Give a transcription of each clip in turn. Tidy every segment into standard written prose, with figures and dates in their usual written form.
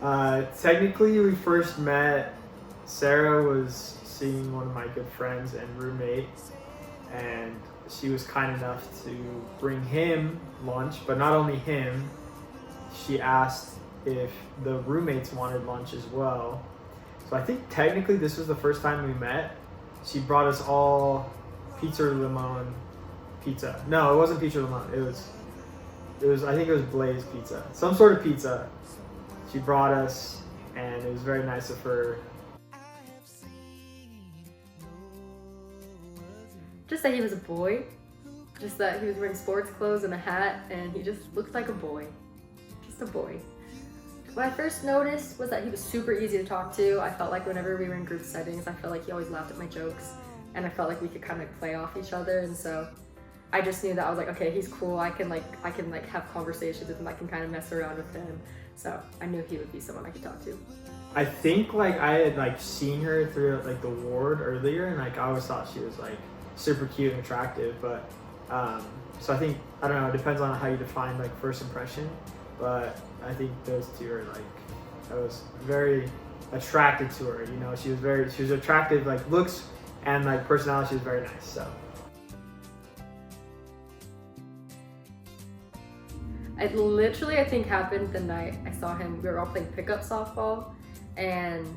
Technically, we first met. Sarah was seeing one of my good friends and roommate, and she was kind enough to bring him lunch, but not only him, she asked if the roommates wanted lunch as well. So I think technically this was the first time we met. She brought us all pizza limon pizza. No, it wasn't pizza limon. It was I think it was Blaze pizza. Some sort of pizza. She brought us, and it was very nice of her. Just that he was a boy. Just that he was wearing sports clothes and a hat, and he just looked like a boy. Just a boy. What I first noticed was that he was super easy to talk to. I felt like whenever we were in group settings, I felt like he always laughed at my jokes, and I felt like we could kind of play off each other, and so I just knew that I was like, okay, he's cool. I can have conversations with him. I can kind of mess around with him. So I knew he would be someone I could talk to. I think like I had like seen her through like the ward earlier, and like I always thought she was like super cute and attractive, but so I think, I don't know, it depends on how you define like first impression, but I think those two are like, I was very attracted to her, you know. She was attractive, like looks and like personality. She was very nice. So It literally, I think, happened the night I saw him. We were all playing pickup softball, and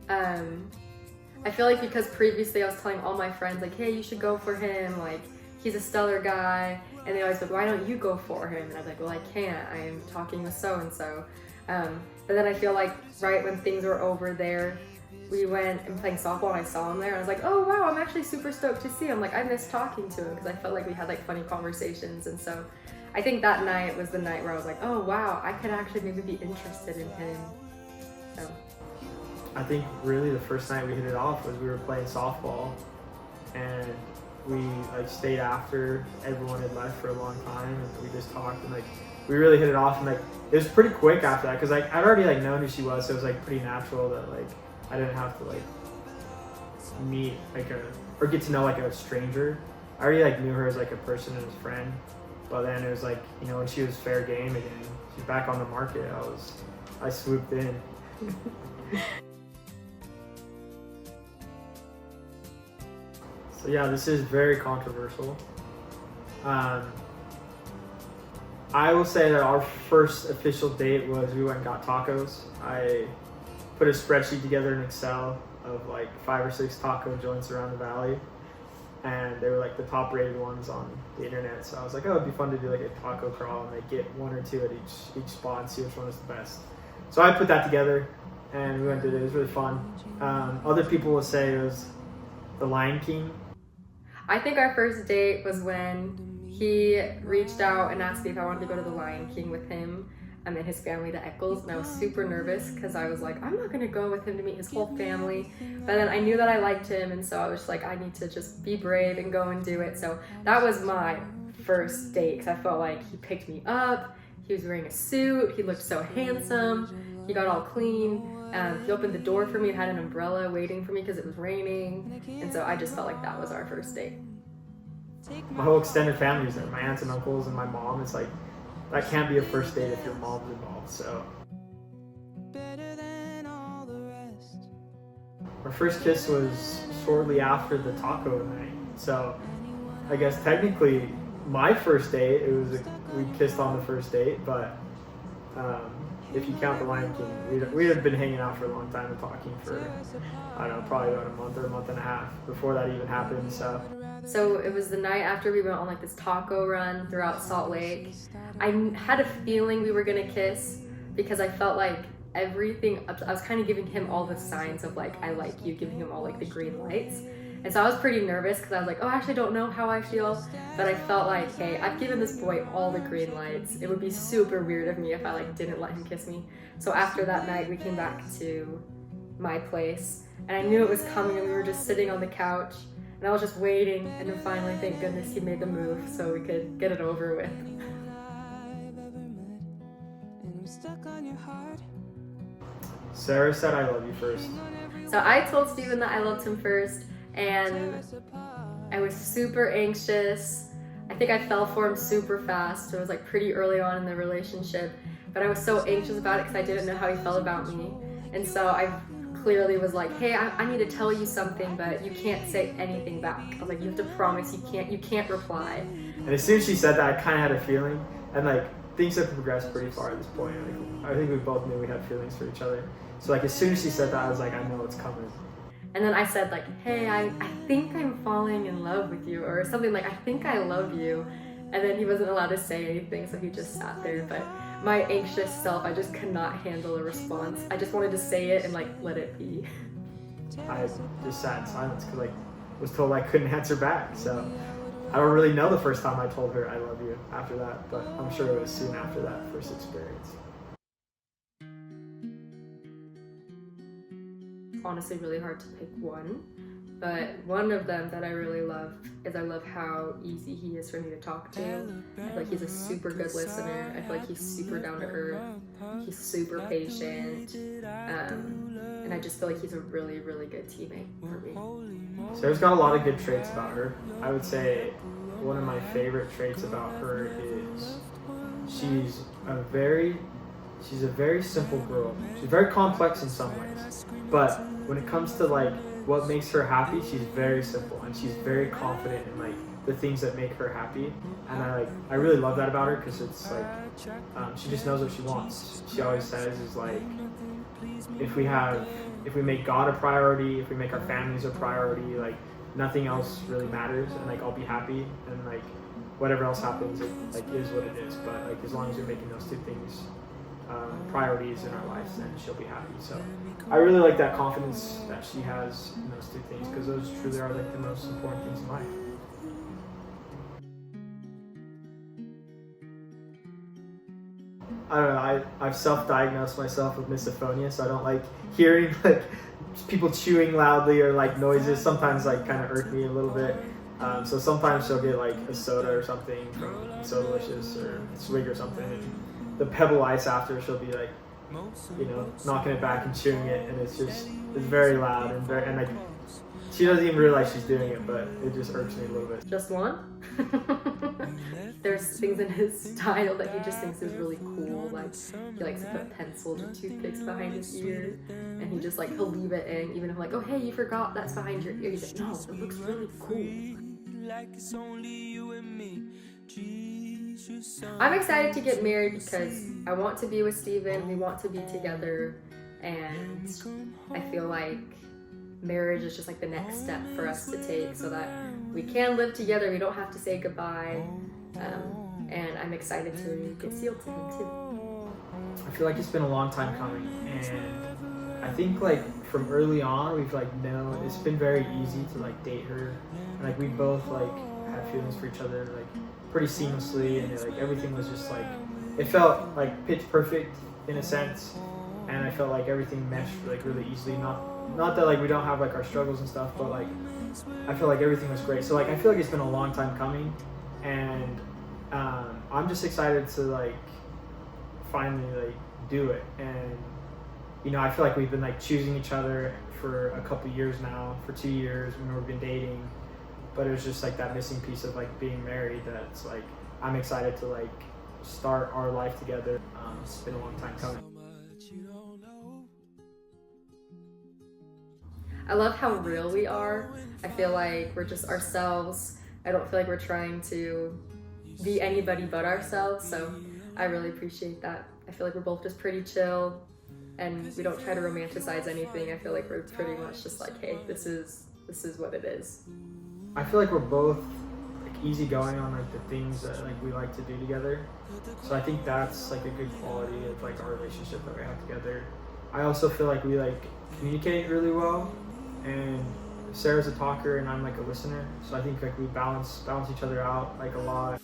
I feel like because previously I was telling all my friends like, hey, you should go for him, like he's a stellar guy, and they always like, why don't you go for him? And I was like, well, I can't, I am talking with so and so. But then I feel like right when things were over there, we went and playing softball, and I saw him there, and I was like, oh wow, I'm actually super stoked to see him. Like I miss talking to him because I felt like we had like funny conversations, and so I think that night was the night where I was like, oh wow, I could actually maybe be interested in him. So I think really the first night we hit it off was we were playing softball, and we like stayed after everyone had left for a long time, and we just talked, and like we really hit it off, and like it was pretty quick after that because like I'd already like known who she was, so it was like pretty natural that like I didn't have to like meet like or get to know like a stranger. I already like knew her as like a person and as a friend, but then it was like, you know, when she was fair game again, she's back on the market, I swooped in. So yeah, this is very controversial. I will say that our first official date was we went and got tacos. I put a spreadsheet together in Excel of like 5 or 6 taco joints around the valley, and they were like the top rated ones on the internet. So I was like, oh, it'd be fun to do like a taco crawl and like get 1 or 2 at each spot and see which one is the best. So I put that together, and we went and did it. It was really fun. Other people will say it was the Lion King. I think our first date was when he reached out and asked me if I wanted to go to the Lion King with him and his family to Eccles, and I was super nervous because I was like, I'm not gonna go with him to meet his whole family, but then I knew that I liked him, and so I was like, I need to just be brave and go and do it. So that was my first date because I felt like he picked me up, he was wearing a suit, he looked so handsome, he got all clean. He opened the door for me and had an umbrella waiting for me because it was raining, and so I just felt like that was our first date. My whole extended family was there, my aunts and uncles and my mom. It's like, that can't be a first date if your mom's involved. So our first kiss was shortly after the taco night. So I guess technically my first date, we kissed on the first date, but if you count the Lion King, we had been hanging out for a long time and talking for, I don't know, probably about a month or a month and a half before that even happened. So it was the night after we went on like this taco run throughout Salt Lake. I had a feeling we were gonna kiss because I felt like everything, I was kind of giving him all the signs of like, I like you, giving him all like the green lights. And so I was pretty nervous because I was like, oh, I actually don't know how I feel, but I felt like, hey, I've given this boy all the green lights. It would be super weird of me if I like didn't let him kiss me. So after that night, we came back to my place, and I knew it was coming, and we were just sitting on the couch, and I was just waiting, and then finally, thank goodness, he made the move so we could get it over with. Sarah said I love you first. So I told Stephen that I loved him first, and I was super anxious. I think I fell for him super fast. It was like pretty early on in the relationship, but I was so anxious about it because I didn't know how he felt about me. And so I clearly was like, hey, I need to tell you something, but you can't say anything back. I was like, you have to promise you can't reply. And as soon as she said that, I kind of had a feeling, and like things have progressed pretty far at this point. Like, I think we both knew we had feelings for each other. So like as soon as she said that, I was like, I know it's coming. And then I said like, hey, I think I'm falling in love with you, or something like, I think I love you. And then he wasn't allowed to say anything, so he just sat there. But my anxious self, I just could not handle a response. I just wanted to say it and like let it be. I just sat in silence because I was told I couldn't answer back. So I don't really know the first time I told her I love you after that, but I'm sure it was soon after that first experience. Honestly really hard to pick one, but one of them that I really love is I love how easy he is for me to talk to. I feel like he's a super good listener. I feel like he's super down to earth. He's super patient, and I just feel like he's a really, really good teammate for me. Sarah's got a lot of good traits about her. I would say one of my favorite traits about her is she's a very simple girl. She's very complex in some ways, but when it comes to like what makes her happy, she's very simple and she's very confident in like the things that make her happy. And I really love that about her because it's like she just knows what she wants. She always says is like, if we make God a priority, if we make our families a priority, like nothing else really matters, and like I'll be happy, and like whatever else happens, it like is what it is. But like as long as you're making those two things priorities in our lives, then she'll be happy. So I really like that confidence that she has in those two things, because those truly are like the most important things in life. I don't know, I've self-diagnosed myself with misophonia, so I don't like hearing like people chewing loudly or like noises. Sometimes like kind of irk me a little bit. So sometimes she'll get like a soda or something from Sodalicious or Swig or something, and the Pebble Ice after, she'll be like, you know, knocking it back and chewing it, and it's very loud and like she doesn't even realize she's doing it, but it just irks me a little bit. Just one? There's things in his style that he just thinks is really cool. Like he likes to put pencils and toothpicks behind his ear, and he just like he'll leave it in, even if I'm like, oh hey, you forgot that's behind your ear. He's like, no, it looks really cool. Like it's only you and me. I'm excited to get married because I want to be with Stephen. We want to be together, and I feel like marriage is just like the next step for us to take so that we can live together. We don't have to say goodbye, and I'm excited to get sealed to him too. I feel like it's been a long time coming, and I think like from early on we've like known it's been very easy to like date her, and like we both like had feelings for each other like pretty seamlessly, and like everything was just like, it felt like pitch perfect in a sense, and I felt like everything meshed like really easily. Not that like we don't have like our struggles and stuff, but like I feel like everything was great. So like I feel like it's been a long time coming, and I'm just excited to like finally like do it. And you know, I feel like we've been like choosing each other for a couple years now, for 2 years when we've been dating, but it was just like that missing piece of like being married that's like I'm excited to like start our life together. It's been a long time coming. I love how real we are. I feel like we're just ourselves. I don't feel like we're trying to be anybody but ourselves, so I really appreciate that. I feel like we're both just pretty chill, and we don't try to romanticize anything. I feel like we're pretty much just like, hey, this is what it is. I feel like we're both like easygoing on like the things that like we like to do together. So I think that's like a good quality of like our relationship that we have together. I also feel like we like communicate really well, and Sarah's a talker and I'm like a listener. So I think like we balance each other out like a lot.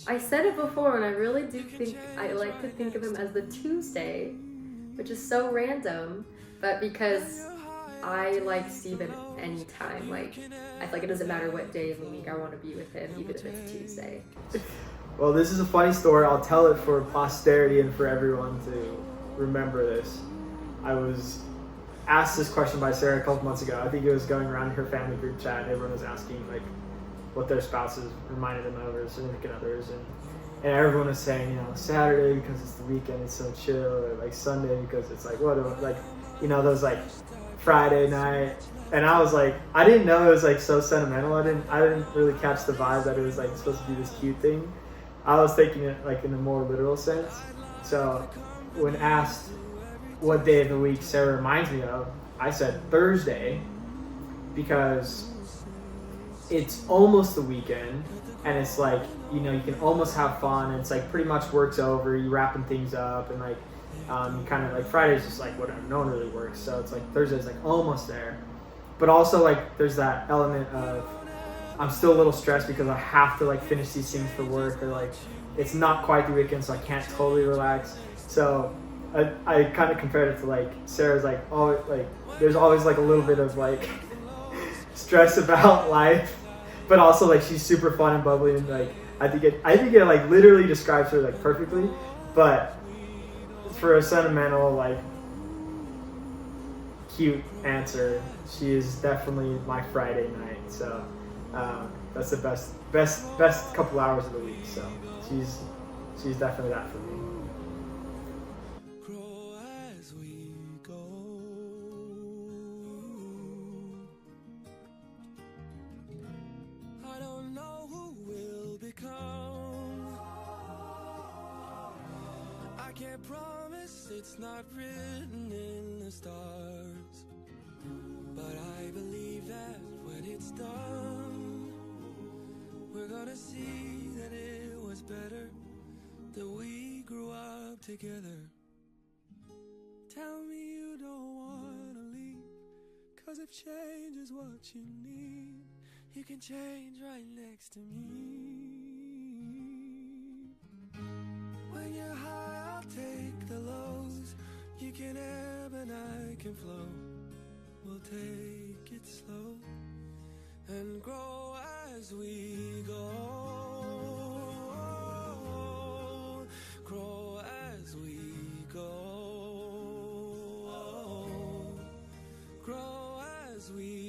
I said it before, and I really do think I like to think of him as the Tuesday, which is so random, but because I like Stephen anytime. Like, I feel like it doesn't matter what day of the week I want to be with him, even if it's Tuesday. Well, this is a funny story. I'll tell it for posterity and for everyone to remember this. I was asked this question by Sarah a couple months ago. I think it was going around her family group chat, and everyone was asking, like, what their spouses reminded them of, or significant others, and everyone was saying, you know, Saturday because it's the weekend, it's so chill, or like Sunday because it's like like, you know, those like Friday night. And I was like, I didn't know it was like so sentimental. I didn't really catch the vibe that it was like supposed to be this cute thing. I was taking it like in a more literal sense. So when asked what day of the week Sarah reminds me of, I said Thursday, because it's almost the weekend, and it's like, you know, you can almost have fun, and it's like pretty much work's over, you wrapping things up, and like you kind of like Friday's just like whatever, no one really works, so it's like Thursday's like almost there. But also like there's that element of I'm still a little stressed because I have to like finish these things for work, or like it's not quite the weekend, so I can't totally relax. So I kind of compared it to like Sarah's like, oh, like there's always like a little bit of like stress about life, but also like she's super fun and bubbly, and like I think it like literally describes her like perfectly. But for a sentimental like cute answer, she is definitely my Friday night. So that's the best couple hours of the week. So she's definitely that for me. Grow as we go. I don't know who we'll become. I can't promise, it's not written in the stars, but I believe that when it's done, we're gonna see that it was better that we grew up together. Tell me you don't wanna leave, 'cause if change is what you need, you can change right next to me. When you're high, I'll take the lows. You can ebb and I can flow. We'll take it slow and grow as we go. Grow as we go. Grow as we